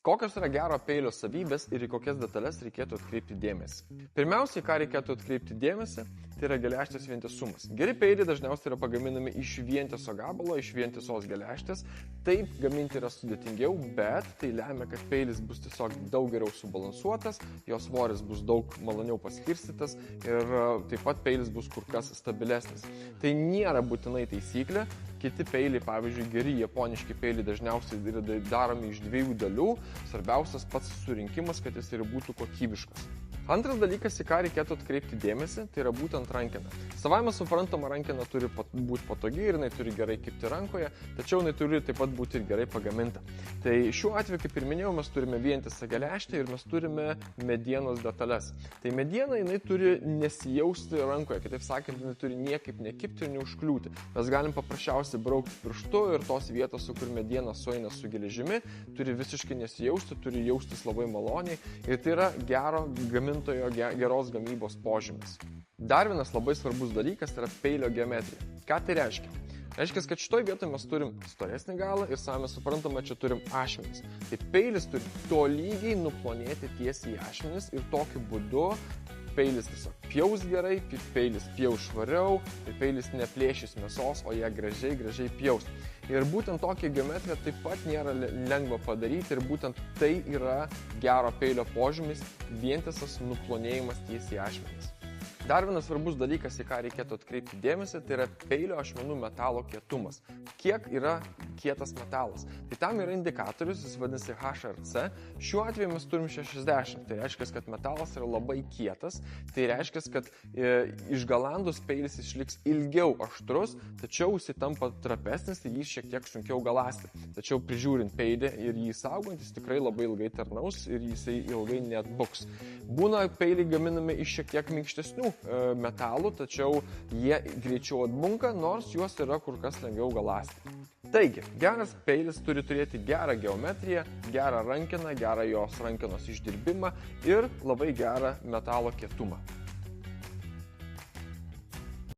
Kokios yra gero peilio savybės ir į kokias detalės reikėtų atkreipti dėmesį? Pirmiausiai, ką reikėtų atkreipti dėmesį, tai yra geležtės vientisumas. Geri peiliai dažniausiai yra pagaminami iš vientiso gabalo, iš vientisos geležtės. Taip gaminti yra sudėtingiau, bet tai lemia, kad peilis bus tiesiog daug geriau subalansuotas, jo svoris bus daug maloniau paskirstytas ir taip pat peilis bus kur kas stabilesnis. Tai nėra būtinai taisyklė. Kiti peiliai, pavyzdžiui, geri japoniški peiliai dažniausiai yra daromi iš 2 dalių. Svarbiausias pats surinkimas, kad jis ir būtų kokybiškas. Antras dalykas, į ką reikėtų atkreipti dėmesį, tai yra būtent rankena. Savaime suprantama, rankena turi būti patogi ir jinai turi gerai kibti rankoje, tačiau jinai turi taip pat būti ir gerai pagaminta. Tai šiuo atveju, kaip ir minėjau, mes turime vientisą geležtę ir mes turime medienos detalės. Tai mediena jinai turi nesijausti rankoje, kitaip sakant, jinai turi niekaip nekibti ir neužkliūti. Mes galim paprasčiausiai braukti pirštu ir tos vietos, kur mediena sueina su geležimi, turi visiškai nesijausti, turi jaustis labai maloniai ir tai yra geros gamybos požymis. Dar vienas labai svarbus dalykas yra peilio geometrija. Ką tai reiškia? Reiškia, kad šitoj vietoje mes turim storesnį galą ir savame suprantama, čia turim ašmenis. Tai peilis turi tolygiai nuplonėti tiesiai į ašmenis ir tokiu būdu peilis tiesiog pjaus gerai, peilis pjaus švariau, tai peilis neplėšys mėsos, o ją gražiai pjaus. Ir būtent tokia geometrija taip pat nėra lengva padaryti ir būtent tai yra gero peilio požymis, vientisas nuplonėjimas tiesiai į ašmenis. Dar vienas svarbus dalykas, į ką reikėtų atkreipti dėmesį, tai yra peilio ašmenų metalo kietumas. Kiek yra kietas metalas? Tai tam yra indikatorius, jis vadinasi HRC. Šiuo atveju mes turim 60. Tai reiškia, kad metalas yra labai kietas. Tai reiškia, kad išgalandus peilis išliks ilgiau aštrus, tačiau jis tampa trapesnis ir jį šiek tiek sunkiau galąsti. Tačiau prižiūrint peilį ir jį saugant, jis tikrai labai ilgai tarnaus ir jisai ilgai neatbuks. Būna peiliai gaminami iš šiek tiek minkštesnių metalų, tačiau jie greičiau atbunka, nors juos yra kur kas lengviau galąsti. Taigi, geras peilis turi turėti gerą geometriją, gerą rankeną, gerą jos rankenos išdirbimą ir labai gerą metalo kietumą.